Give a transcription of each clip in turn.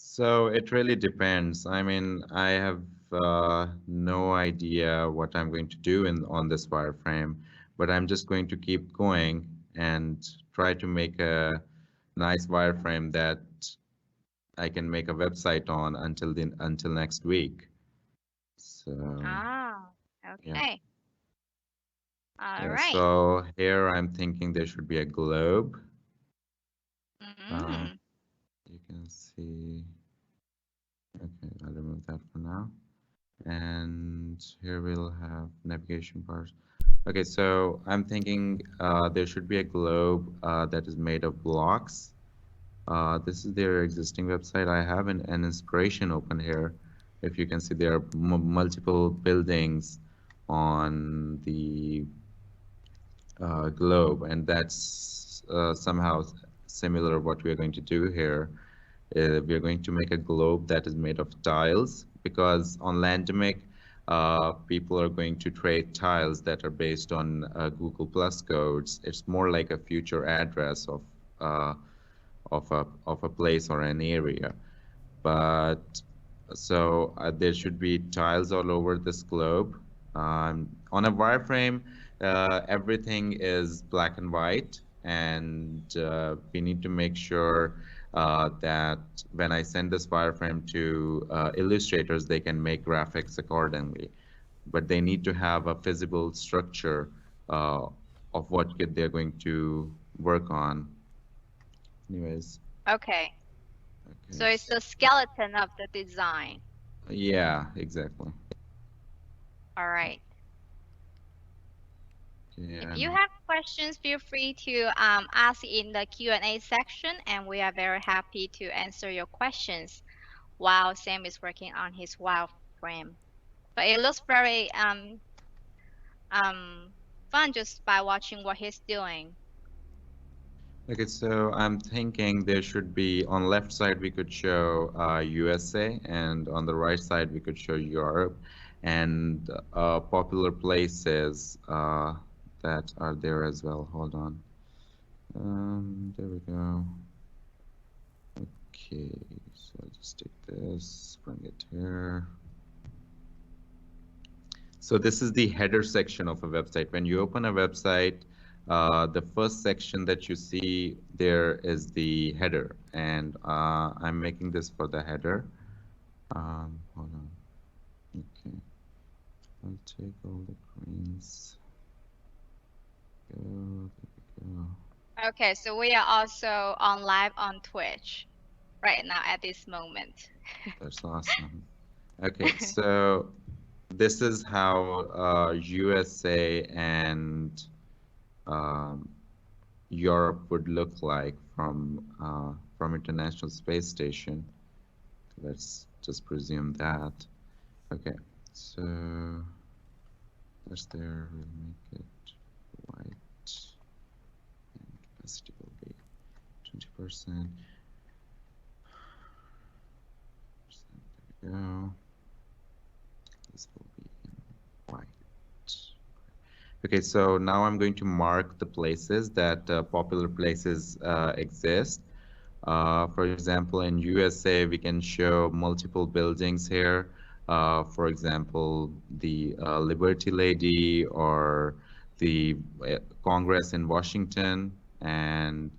So it really depends. I mean, I have no idea what I'm going to do in on this wireframe, but I'm just going to keep going and try to make a nice wireframe that I can make a website on until next week. So Ah, yeah, okay. All yeah. right. So here I'm thinking there should be a globe. Uh, Mm, you can see. Okay, I'll remove that for now. And here we'll have navigation bars. Okay, so I'm thinking there should be a globe that is made of blocks. This is their existing website. I have an inspiration open here. If you can see, there are multiple buildings on the globe, and that's somehow similar what we are going to do here. We are going to make a globe that is made of tiles because on Landemic, people are going to trade tiles that are based on Google Plus codes. It's more like a future address uh, of a place or an area. But so there should be tiles all over this globe. On a wireframe, everything is black and white, and we need to make sure that when I send this wireframe to illustrators, they can make graphics accordingly. But they need to have a feasible structure uh, of what they're going to work on. Anyways, okay. okay. So it's the skeleton of the design. Yeah, exactly. All right. If Yeah. you have questions, feel free to ask in the Q&A section, and we are very happy to answer your questions while Sam is working on his wireframe. But it looks very um, fun just by watching what he's doing. Okay, so I'm thinking there should be on left side we could show USA, and on the right side we could show Europe, and popular places that are there as well. Hold on. There we go. Okay, so I'll just take this, bring it here. So this is the header section of a website. When you open a website, the first section that you see there is the header, and I'm making this for the header. Hold on. Okay, I'll take all the greens. Go, there we go. Okay, so we are also on live on Twitch right now at this moment. That's awesome. Okay, so this is how USA and um, Europe would look like from International Space Station. Let's just presume that. Okay, so that's there. We'll make it white, and capacity will be 20%. There we go. This will be in white. Okay, so now I'm going to mark the places that popular places exist. For example, in USA, we can show multiple buildings here. For example, the Liberty Lady or the Congress in Washington. And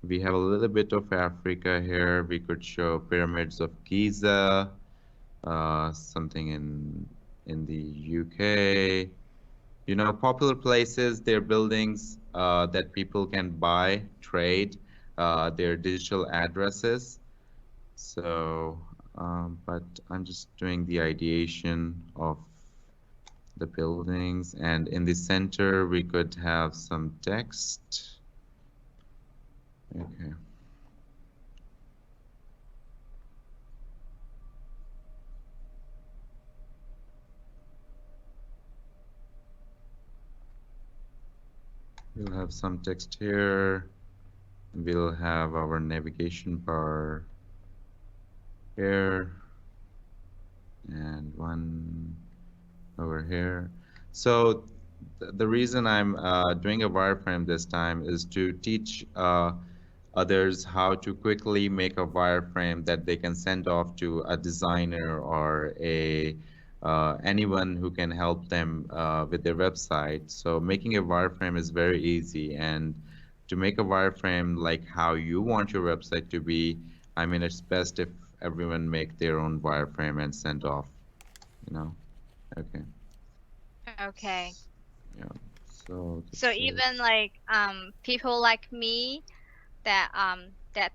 we have a little bit of Africa here. We could show pyramids of Giza, something in the UK. You know, popular places, they're buildings that people can buy, trade, their digital addresses. So, but I'm just doing the ideation of the buildings, and in the center we could have some text. Okay. We'll have some text here. We'll have our navigation bar here and one over here. So the reason I'm doing a wireframe this time is to teach others how to quickly make a wireframe that they can send off to a designer or a anyone who can help them with their website. So making a wireframe is very easy, and to make a wireframe like how you want your website to be, I mean, it's best if everyone make their own wireframe and send off, you know. Okay. Okay. Yeah. So So this is, even like people like me that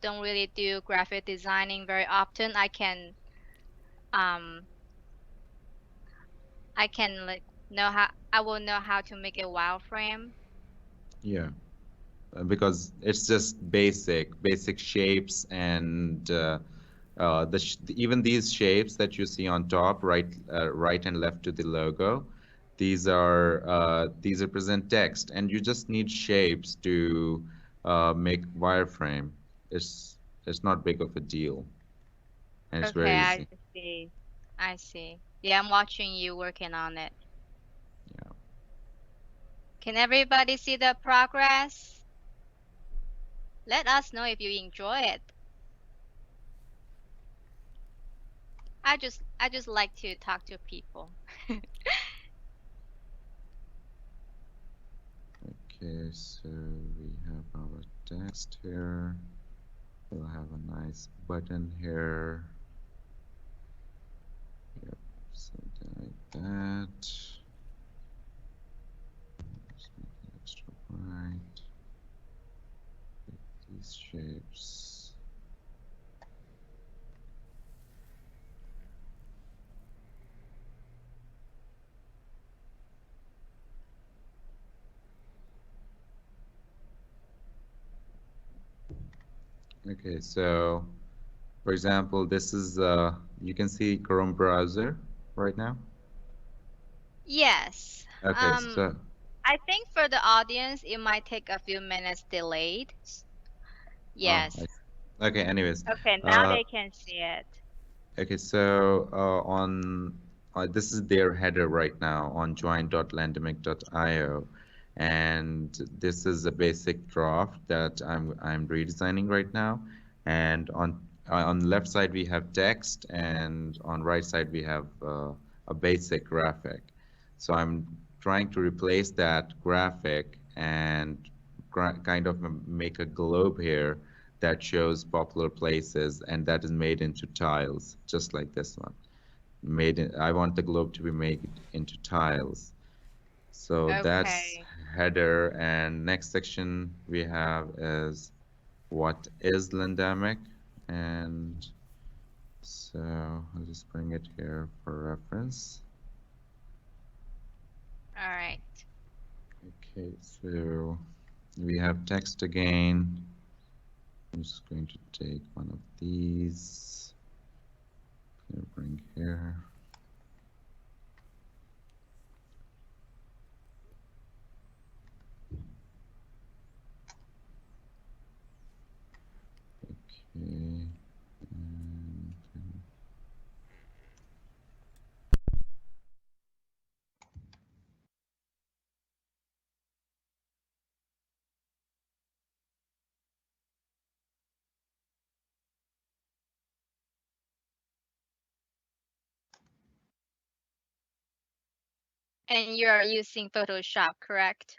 don't really do graphic designing very often, um I can like know how I will know how to make a wireframe. yeah. Because it's just basic shapes and even these shapes that you see on top, right and left to the logo, these represent text, and you just need shapes to make wireframe. It's not big of a deal, and it's Okay, very I easy. see. I see. Yeah, I'm watching you working on it. Yeah. Can everybody see the progress? Let us know if you enjoy it. I just like to talk to people. Okay, so we have our text here. We'll have a nice button here. Yep, something like that. Just make it extra bright. Pick these shapes. Okay, so for example, this is you can see Chrome browser right now. Yes. Okay, so I think for the audience, it might take a few minutes delayed. oh, Yes. okay. Anyways, Okay, now uh, they can see it. okay, so on this is their header right now on join.landemic.io, and this is a basic draft that I'm redesigning right now. And on the left side we have text, and on right side we have a basic graphic. So I'm trying to replace that graphic and kind of make a globe here that shows popular places, and that is made into tiles, just like this one. I want the globe to be made into tiles. So that's Okay. header, and next section we have is what is Lendemic, and so I'll just bring it here for reference. All right. Okay, so we have text again. I'm just going to take one of these. Here, bring here. Okay. And, And you are using Photoshop, correct?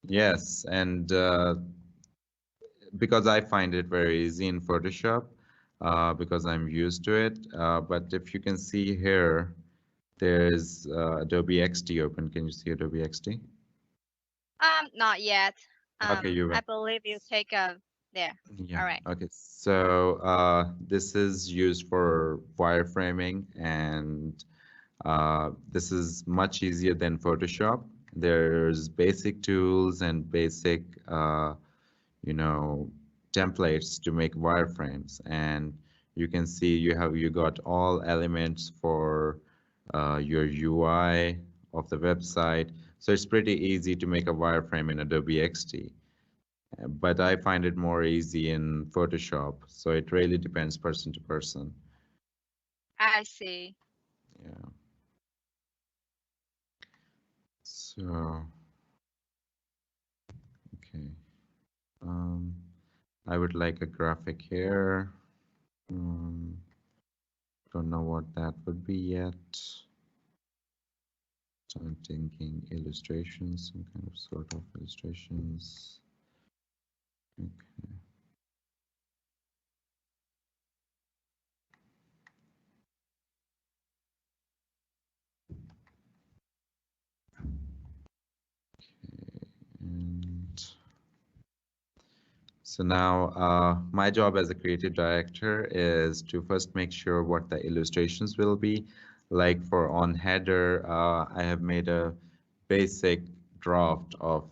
yes, and because I find it very easy in Photoshop, because I'm used to it. But if you can see here, there's Adobe XD open. Can you see Adobe XD? Not yet. Okay, you I went. believe you take a there. Yeah. All right. Okay. So this is used for wireframing, and this is much easier than Photoshop. There's basic tools and basic, you know, templates to make wireframes, and you can see you got all elements for your UI of the website. So it's pretty easy to make a wireframe in Adobe XD, but I find it more easy in Photoshop. So it really depends person to person. I see. Yeah. So okay. Um, I would like a graphic here. Don't know what that would be yet. So I'm thinking illustrations, some kind of sort of illustrations. Okay. And so now my job as a creative director is to first make sure what the illustrations will be. Like for on header, I have made a basic draft of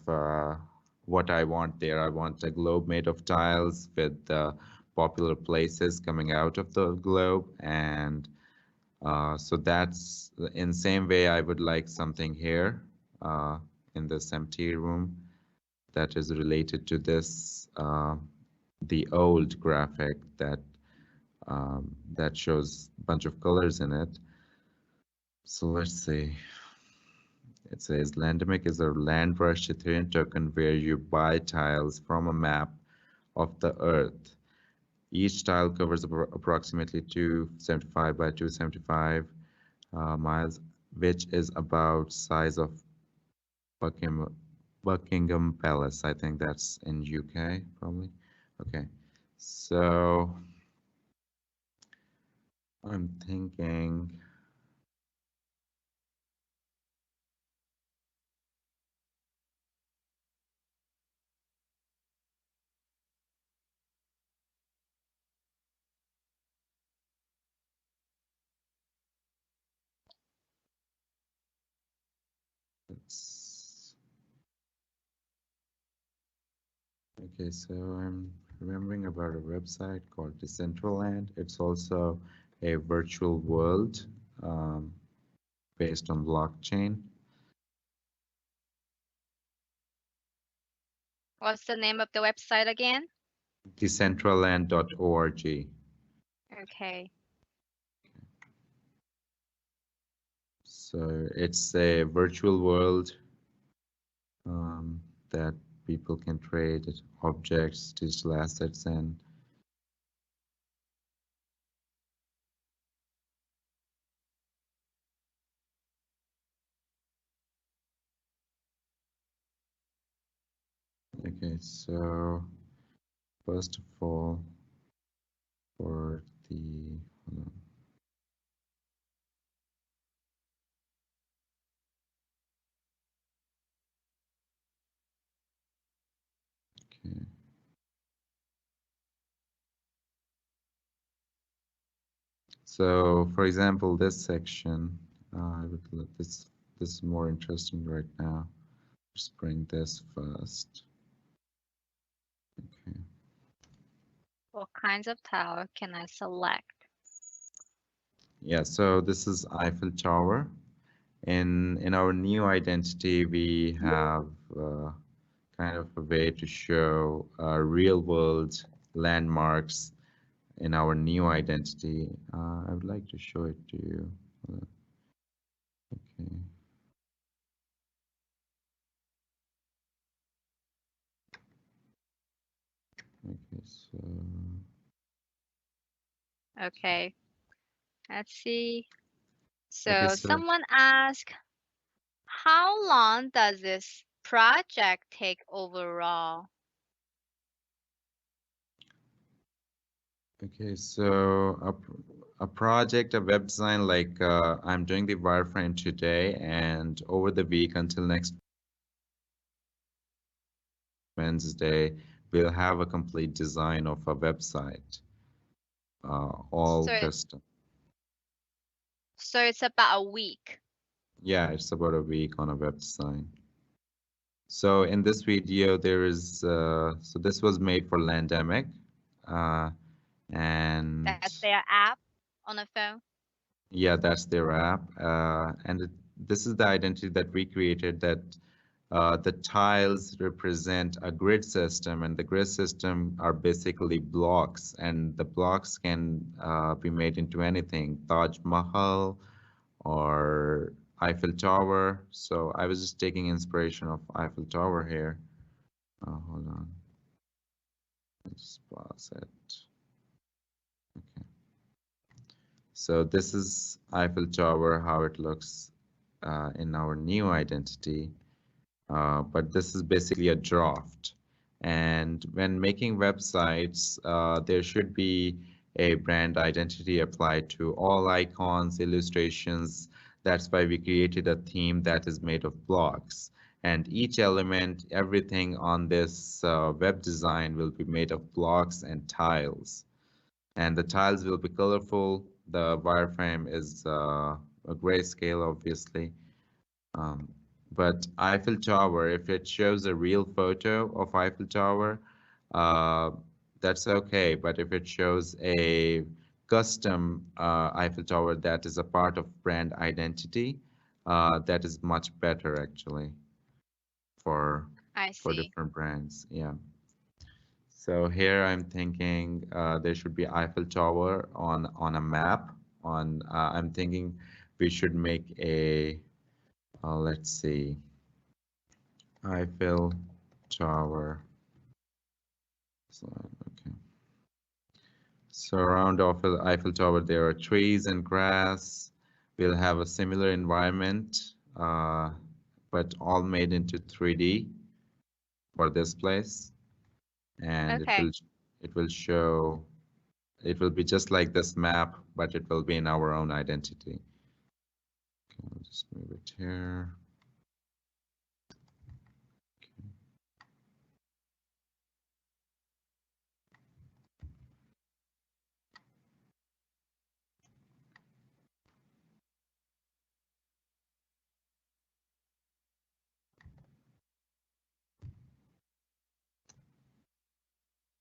what I want there. I want a globe made of tiles with the popular places coming out of the globe. And so that's in same way I would like something here in this empty room that is related to this, the old graphic that that shows a bunch of colors in it. So let's see. It says Landemic is a land rush Ethereum token where you buy tiles from a map of the Earth. Each tile covers approximately 275 by 275 miles, which is about size of Buckingham Palace. I think that's in UK, probably. Okay, so I'm thinking, it's okay. So I'm remembering about a website called Decentraland. It's also a virtual world based on blockchain. What's the name of the website again? Decentraland.org. Okay. So it's a virtual world that people can trade objects, digital assets, and okay. So first of all, for the hold on. Okay. So for example, this section, I would let this is more interesting right now. Just bring this first. Okay. What kinds of tile can I select? Yeah, so this is Eiffel Tower. In our new identity, we have kind of a way to show real world landmarks in our new identity. I would like to show it to you. Okay. Okay, so Okay. Let's see. okay, So so someone asked, how long does this project take overall? okay, so a project, a web design, like I'm doing the wireframe today, and over the week until next Wednesday, we'll have a complete design of a website, all So custom. so it's about a week. Yeah, it's about a week on a web design. So in this video, there is, so this was made for Landemic, and That's their app on the phone. yeah, that's their app. This is the identity that we created, that the tiles represent a grid system, and the grid system are basically blocks, and the blocks can be made into anything, Taj Mahal or Eiffel Tower. So I was just taking inspiration of Eiffel Tower here. Hold on. Just pause it. Okay. So this is Eiffel Tower, how it looks in our new identity. But this is basically a draft. And when making websites, there should be a brand identity applied to all icons, illustrations. That's why we created a theme that is made of blocks. And each element, everything on this web design will be made of blocks and tiles. And the tiles will be colorful. The wireframe is a grayscale, obviously. Um, but Eiffel Tower, if it shows a real photo of Eiffel Tower, uh, that's okay. But if it shows a custom Eiffel Tower that is a part of brand identity, that is much better actually for I for see. different brands. Yeah. So here I'm thinking there should be Eiffel Tower on a map. I'm thinking we should make a let's see. Eiffel Tower. So, okay. So around Eiffel Tower, there are trees and grass. We'll have a similar environment, but all made into 3D for this place, and Okay. it will show. It will be just like this map, but it will be in our own identity. Okay, I'll just move it here.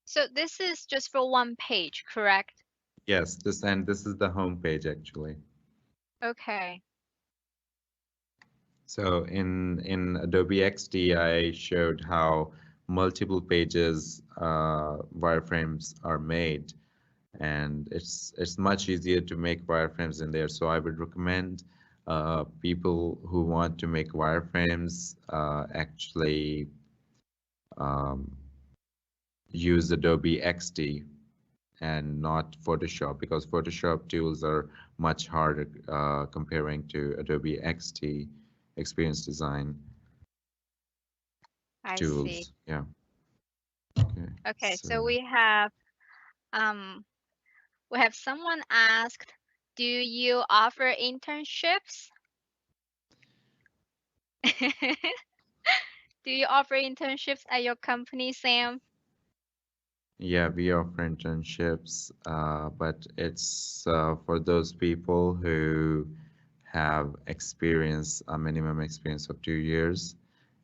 So this is just for one page, correct? Yes, this is the home page actually. Okay. So in Adobe XD, I showed how multiple pages wireframes are made, and it's much easier to make wireframes in there. So I would recommend people who want to make wireframes actually um, use Adobe XD and not Photoshop, because Photoshop tools are much harder comparing to Adobe XD Experience Design I see. tools. Yeah. Okay. Okay, so So um we have someone asked, do you offer internships? Do you offer internships at your company, Sam? yeah, we offer internships, but it's for those people who have experience, a minimum experience of 2 years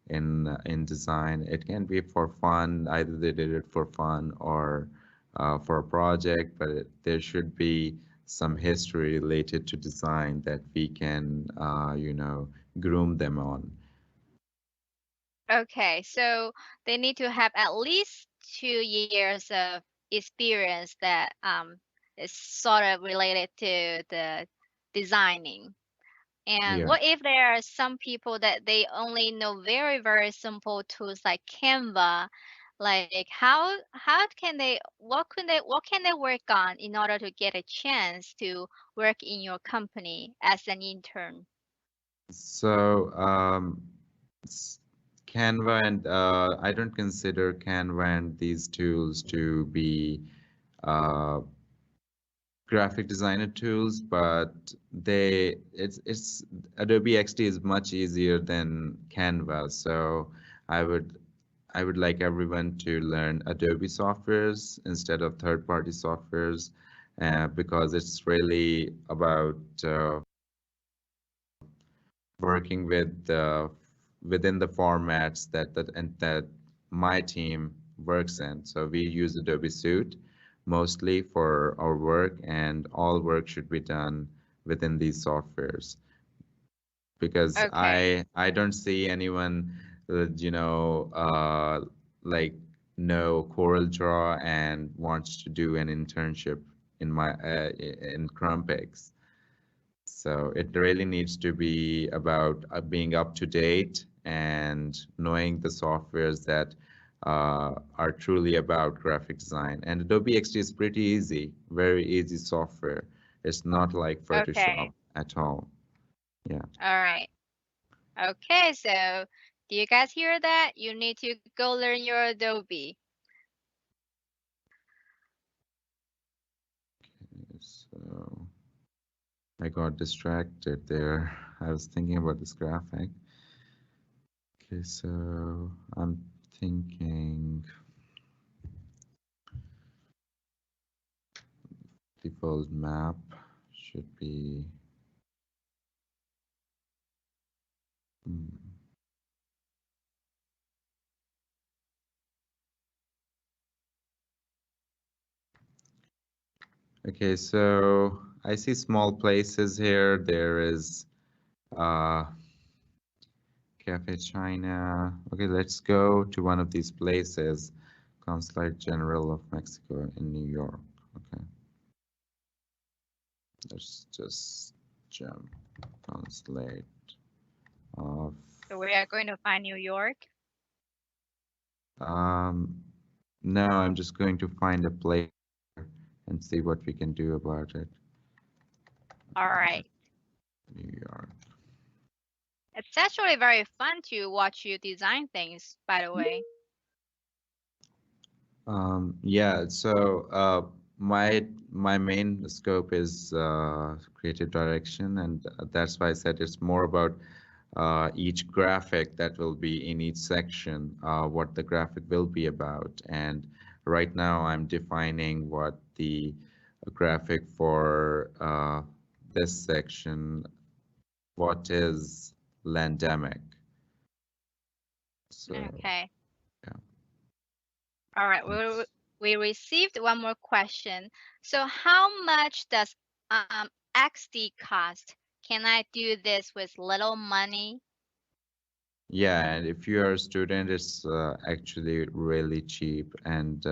in design. It can be for fun, either they did it for fun or for a project, but there should be some history related to design that we can, groom them on. Okay, so they need to have at least 2 years of experience that is sort of related to the designing. And Yeah. what if there are some people that they only know very, very simple tools like Canva? Like what can they work on in order to get a chance to work in your company as an intern? So s- Canva and I don't consider Canva and these tools to be uh, graphic designer tools, but it's Adobe XD is much easier than Canva. So I would I would like everyone to learn Adobe softwares instead of third-party softwares, because it's really about working with within the formats that my team works in. So we use Adobe Suite mostly for our work, and all work should be done within these softwares, because Okay. I don't see anyone like know Corel Draw and wants to do an internship in Crumpix. So it really needs to be about being up to date and knowing the softwares that are truly about graphic design. And Adobe XD is pretty easy, very easy software. It's not like Photoshop Okay. at all. Yeah. All right. Okay, so do you guys hear that? You need to go learn your Adobe. So I got distracted there. I was thinking about this graphic. Okay, so I'm thinking default map should be. hmm, Okay, so I see small places here. There is uh, Cafe China. Okay, let's go to one of these places. Consulate General of Mexico in New York. Okay, let's just jump. Consulate of. So we are going to find New York. No, I'm just going to find a place and see what we can do about it. All right. New York. It's actually very fun to watch you design things, by the way. Yeah, so my main scope is creative direction, and that's why I said it's more about each graphic that will be in each section, what the graphic will be about. And right now, I'm defining what the graphic for this section, what is landemic. So Okay. yeah. All right. We received one more question. So how much does XD cost? Can I do this with little money? Yeah, and if you are a student, it's actually really cheap. And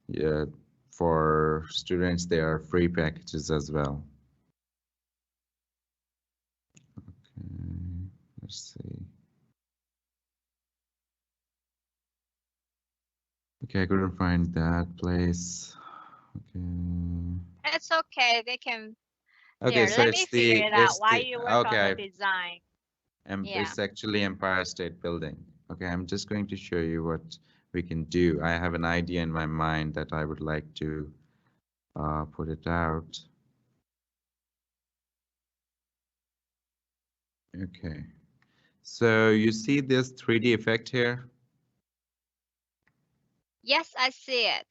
yeah, for students, there are free packages as well. Okay, let's see. Okay, I couldn't find that place. Okay. It's okay. They can. Okay, There, so let me figure it out while you work on the okay, design. Yeah. it's actually Empire State Building. Okay, I'm just going to show you what we can do. I have an idea in my mind that I would like to put it out. Okay. So you see this 3D effect here? Yes, I see it.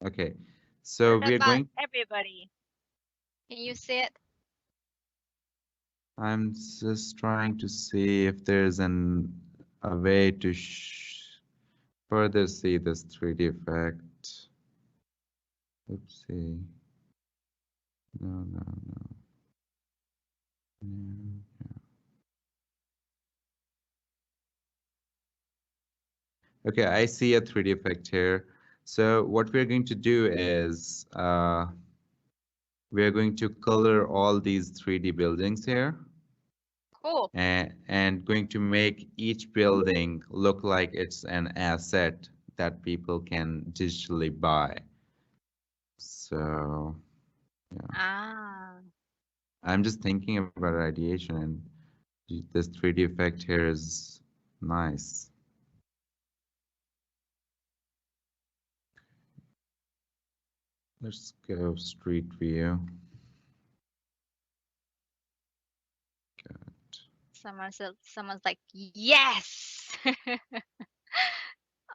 Okay. So What we are about going, everybody? Can you see it? I'm just trying to see if there's a way to further see this 3D effect. Oopsie. No, no, no. No. Okay, I see a 3D effect here. So what we're going to do is we are going to color all these 3D buildings here. Cool. And going to make each building look like it's an asset that people can digitally buy. So yeah, Ah. I'm just thinking about ideation, and this 3D effect here is nice. Let's go street view. Good. Someone's like, yes.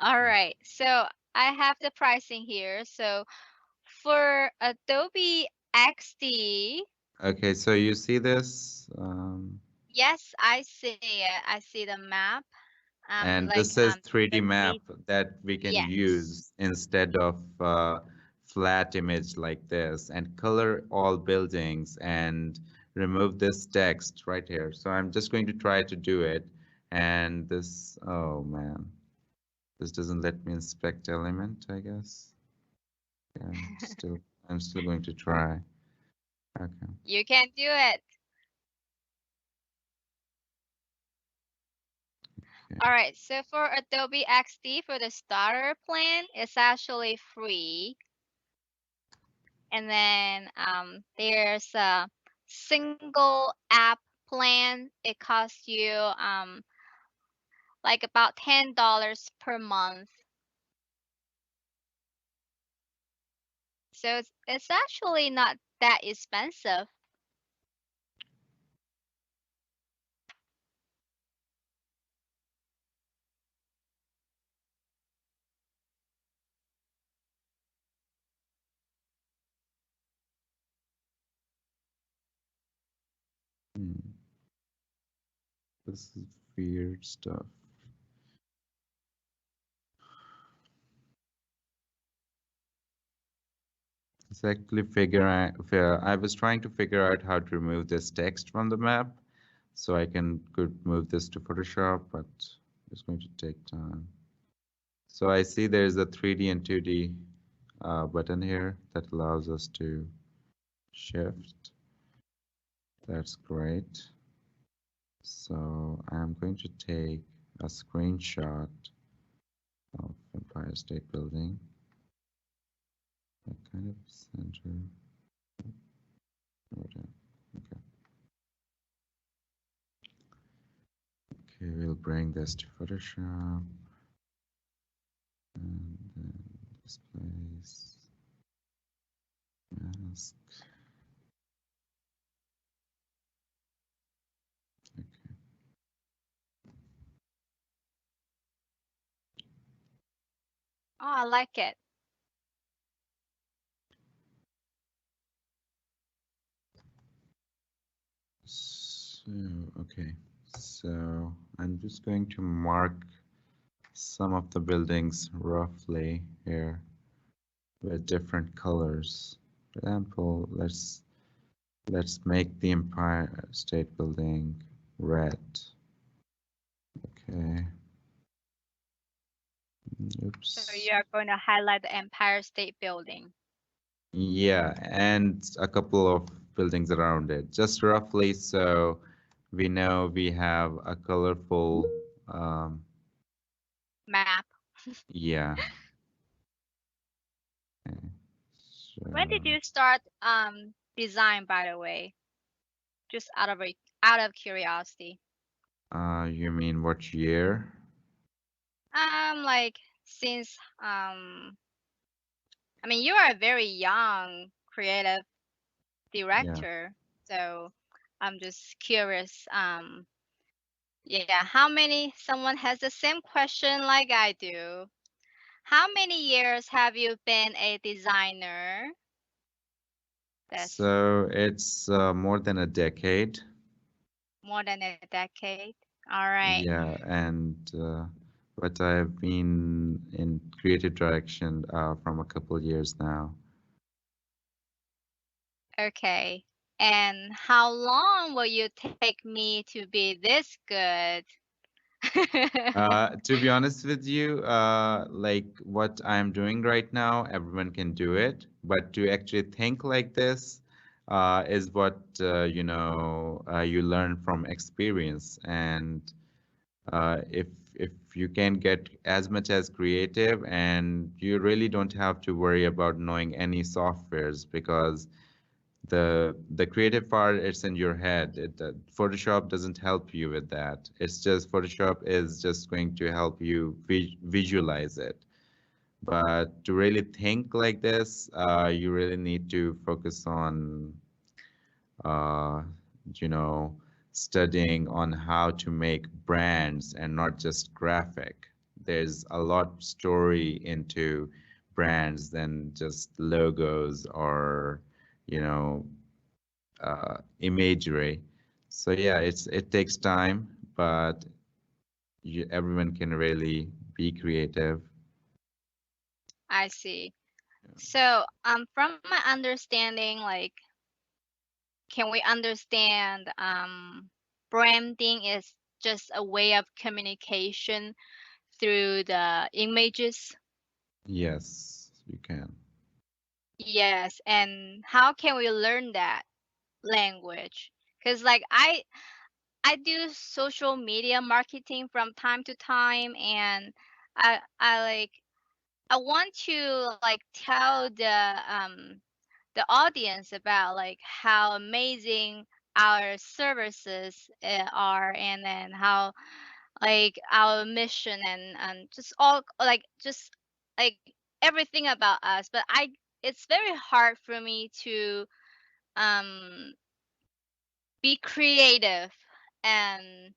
All right. So I have the pricing here. So for Adobe XD, Okay, so you see this? yes, I see it. I see the map. And Like this is the 3D map 3. that we can Yes. use instead of flat image like this, and color all buildings and remove this text right here. So I'm just going to try to do it. And this, oh man, this doesn't let me inspect element, I guess. Yeah, I'm still going to try. Okay. You can do it. All right, so for Adobe XD, for the starter plan, it's actually free. And then there's a single app plan. It costs you like about $10 per month. So it's actually not that expensive. This is weird stuff. It's actually I was trying to figure out how to remove this text from the map so I could move this to Photoshop, but it's going to take time. So I see there's a 3D and 2D button here that allows us to shift. That's great. So I'm going to take a screenshot of Empire State Building. That kind of center. Okay. Okay, we'll bring this to Photoshop. And then displace, mask. Okay. Oh, I like it. So, okay. So I'm just going to mark some of the buildings roughly here with different colors. For example, let's make the Empire State Building red. Okay. Oops. So you are going to highlight the Empire State Building. Yeah, and a couple of buildings around it, just roughly, so we know we have a colorful Map. yeah. Okay. When did So, you start design, by the way? Just out of curiosity. you mean what year? Like since I mean you are a very young creative Yeah. director, so I'm just curious. Yeah, how many? Someone has the same question like I do. How many years have you been a designer? That's So it's more than a decade. more than a decade. All right. Yeah, and but I've been in creative direction from a couple years now. Okay. And how long will you take me to be this good? To be honest with you, like what I'm doing right now, everyone can do it, but to actually think like this is what you learn from experience. And if you can get as much as creative, and you really don't have to worry about knowing any softwares, because the creative part, it's in your head. Photoshop doesn't help you with that. It's just Photoshop is just going to help you visualize it. But to really think like this, you really need to focus on uh, you know studying on how to make brands and not just graphic. There's a lot story into brands than just logos or you know imagery. So yeah, it takes time, but everyone can really be creative. I see. So, from my understanding, like, can we understand branding is just a way of communication through the images? Yes, you can. Yes, and how can we learn that language? Because like I do social media marketing from time to time, and I like I want to like tell the audience about like how amazing our services are, and then how like our mission and just all like just like everything about us. But it's very hard for me to um be creative and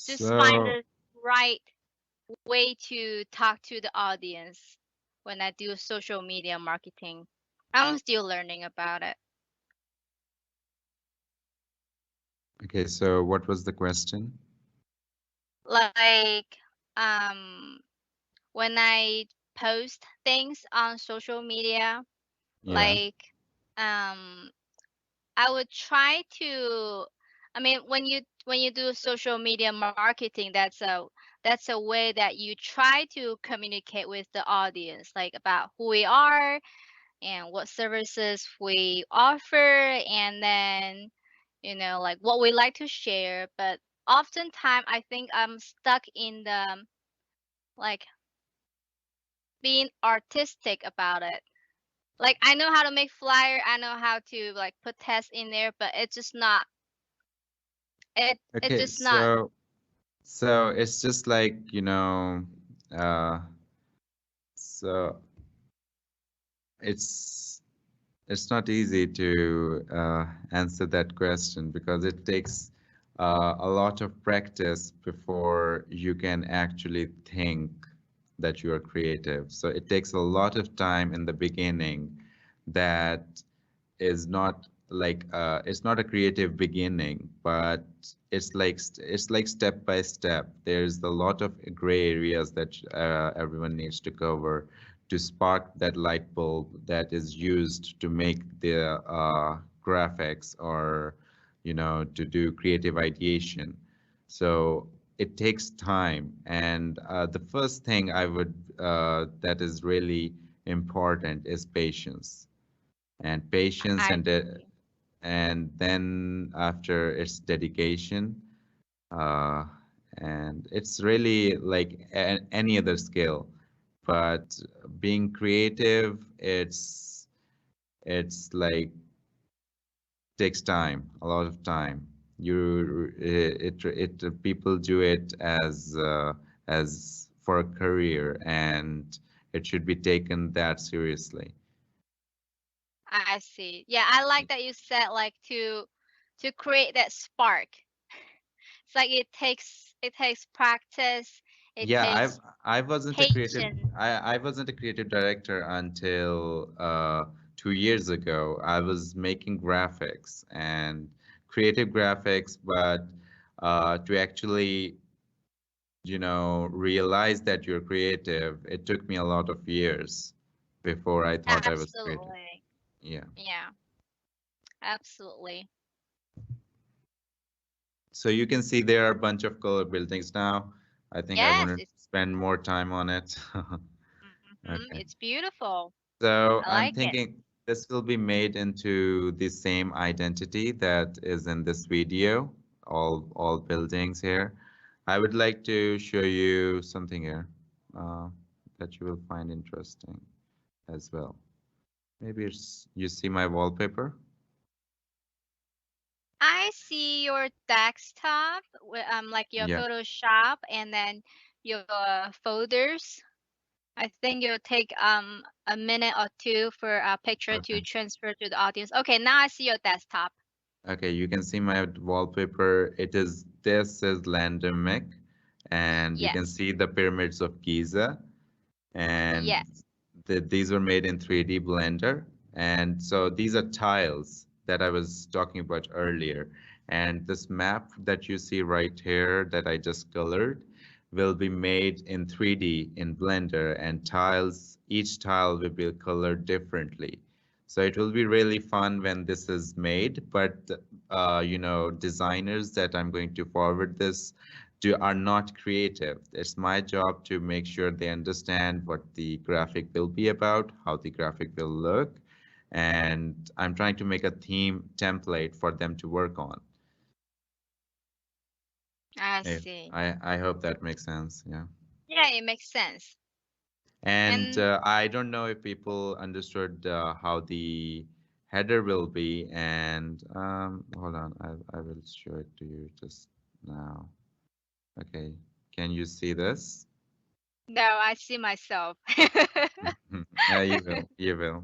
just find So, the right way to talk to the audience when I do social media marketing. I'm still learning about it. okay, so what was the question? Like um when I post things on social media, Yeah. like um I would try to I mean when you do social media marketing, that's a way that you try to communicate with the audience like about who we are and what services we offer, and then like what we like to share. But oftentimes I think I'm stuck in the like being artistic about it. Like I know how to make flyer, I know how to like put tests in there, but it's just not it's Okay, just not so it's just like, uh, so it's it's not easy to answer that question because it takes a lot of practice before you can actually think that you are creative. So it takes a lot of time in the beginning that is not like it's not a creative beginning, but it's like step by step. There's a lot of gray areas that everyone needs to cover to spark that light bulb that is used to make the graphics or to do creative ideation. So it takes time, and the first thing I would that is really important is patience and patience I and see. and then after it's dedication, uh, and it's really like any other skill, but being creative, it's like takes time, a lot of time. It people do it as for a career, and it should be taken that seriously. I see. Yeah, I like that you said like to create that spark. It's like it takes practice, it Yeah, takes I wasn't a creative patience. I wasn't a creative director until 2 years ago. I was making graphics and creative graphics, but to actually, realize that you're creative, it took me a lot of years before I thought I was creative. Absolutely. Yeah. Yeah, absolutely. So you can see there are a bunch of color buildings now. I think I Yes, want to spend more time on it. Okay. it's beautiful. So I I'm like it. thinking this will be made into the same identity that is in this video, all buildings here. I would like to show you something here uh, that you will find interesting as well. Maybe you see my wallpaper. I see your desktop, like your Yeah. Photoshop, and then your folders. I think you'll take a minute or two for a picture to Okay. transfer to the audience. Okay, now I see your desktop. Okay, you can see my wallpaper. This is Landemic, and you can Yes, see the pyramids of Giza, and yes. these were made in 3D Blender. And so these are tiles that I was talking about earlier. And this map that you see right here that I just colored will be made in 3D in Blender, and each tile will be colored differently. So it will be really fun when this is made, but designers that I'm going to forward this are not creative. It's my job to make sure they understand what the graphic will be about, how the graphic will look, and I'm trying to make a theme template for them to work on. I see. I hope that makes sense. Yeah. Yeah, it makes sense. And And I don't know if people understood how the header will be. And hold on, I will show it to you just now. Okay, can you see this? no, I see myself. Yeah, you will. You will.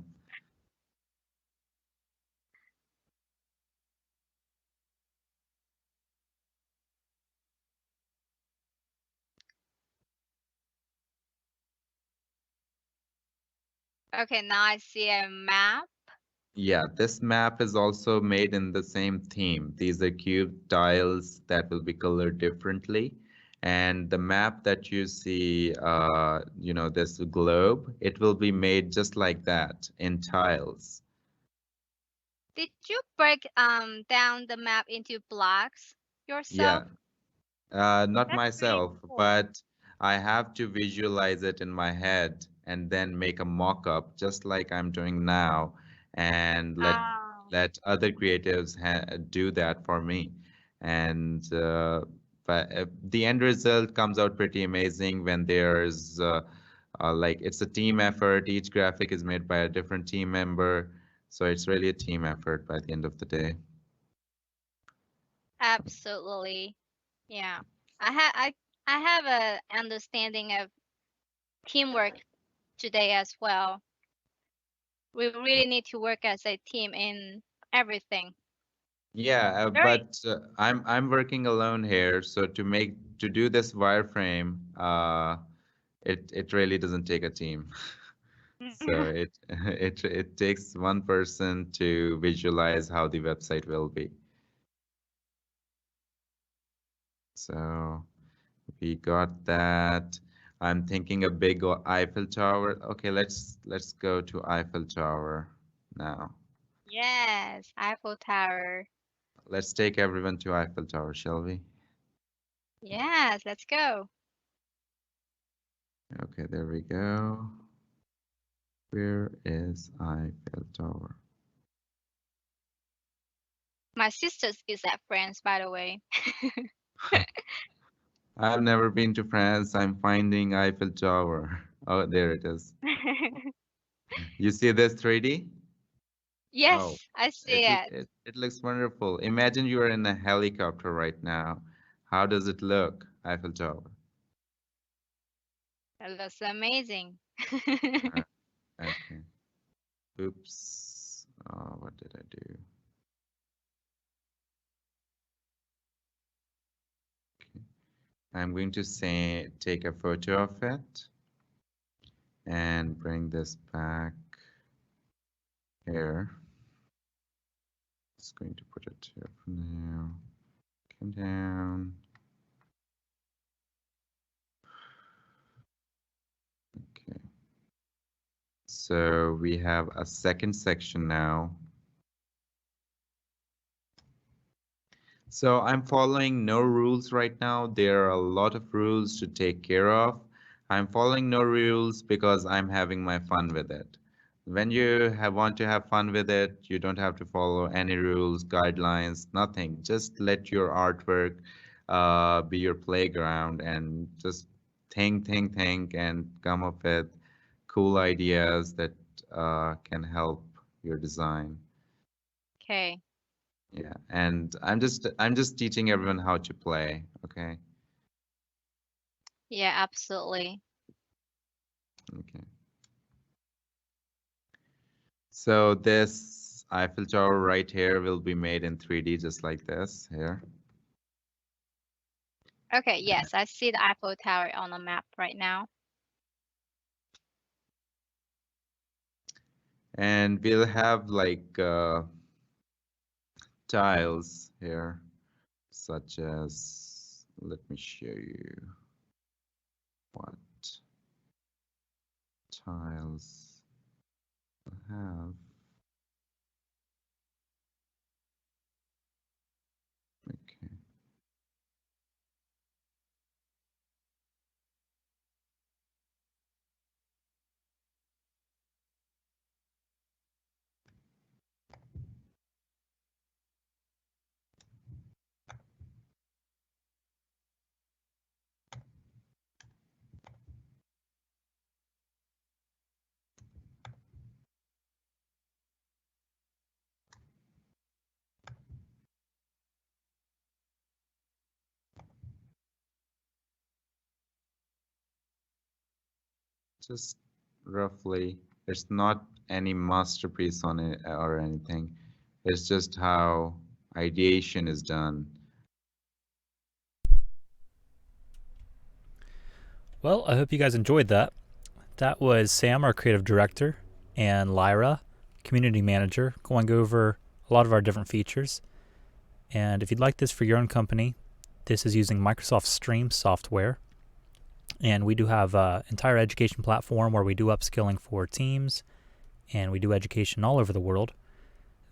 Okay, now I see a map. Yeah, this map is also made in the same theme. These are cube tiles that will be colored differently. And the map that you see, this globe, it will be made just like that in tiles. Did you break down the map into blocks Yeah, yourself? not That's pretty myself, cool. but I have to visualize it in my head and then make a mock-up just like I'm doing now and Oh, let other creatives do that for me. And but the end result comes out pretty amazing when there's like it's a team effort. Each graphic is made by a different team member, so it's really a team effort by the end of the day. absolutely. Yeah. I have a understanding of teamwork today as well. We really need to work as a team in everything. Yeah, Very. but I'm working alone here, so to do this wireframe, it really doesn't take a team. So it takes one person to visualize how the website will be. So we got that. I'm thinking a big Eiffel Tower. Okay, let's go to Eiffel Tower now. Yes, Eiffel Tower. Let's take everyone to Eiffel Tower, shall we? Yes, let's go. Okay, there we go. Where is Eiffel Tower? My sister is at France, by the way. I've never been to France. I'm finding Eiffel Tower. Oh, there it is. You see this 3D? Oh, Yes, I see it. it looks wonderful. Imagine you are in a helicopter right now. How does it look, Eiffel Tower? It looks amazing. Uh, okay. Oops. What did I do? Okay. I'm going to say take a photo of it and bring this back here. Just going to put it here for now. Come down. Okay. So we have a second section now. So I'm following no rules right now. There are a lot of rules to take care of. I'm following no rules because I'm having my fun with it. When you want to have fun with it, you don't have to follow any rules, guidelines, nothing. Just let your artwork be your playground and just think, and come up with cool ideas that can help your design. Okay. Yeah, and I'm just teaching everyone how to play, okay? Yeah, absolutely. Okay. So this Eiffel Tower right here will be made in 3D just like this here. Okay, yes, I see the Eiffel Tower on the map right now. And we'll have like tiles here, such as, let me show you what tiles we'll have. Okay. Just roughly. There's not any masterpiece on it or anything. It's just how ideation is done. Well, I hope you guys enjoyed that. That was Sam, our creative director, and Lyra, community manager, going over a lot of our different features. And if you'd like this for your own company, this is using Microsoft Stream software. And we do have an entire education platform where we do upskilling for teams, and we do education all over the world.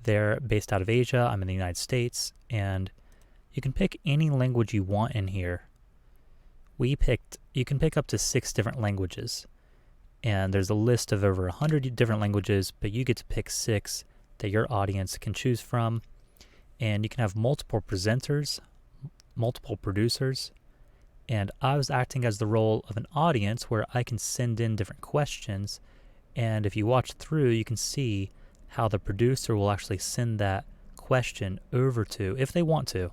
They're based out of Asia. I'm in the United States, and you can pick any language you want in here. You can pick up to 6 different languages, and there's a list of over 100 different languages, but you get to pick 6 that your audience can choose from, and you can have multiple presenters, multiple producers, and I was acting as the role of an audience where I can send in different questions, and if you watch through, you can see how the producer will actually send that question over to, if they want to.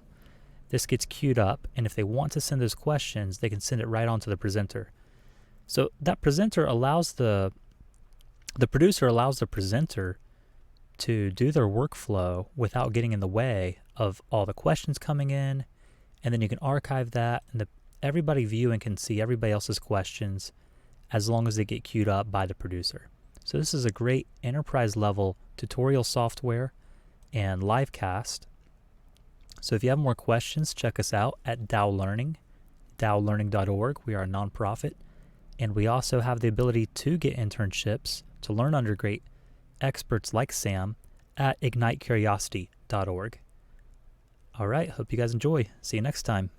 This gets queued up, and if they want to send those questions, they can send it right on to the presenter. So that presenter allows the producer allows the presenter to do their workflow without getting in the way of all the questions coming in, and then you can archive that, and everybody viewing can see everybody else's questions as long as they get queued up by the producer. So this is a great enterprise level tutorial software and live cast. So if you have more questions, check us out at Dow Learning, dowlearning.org. We are a nonprofit, and we also have the ability to get internships to learn under great experts like Sam at ignitecuriosity.org. All right, hope you guys enjoy. See you next time.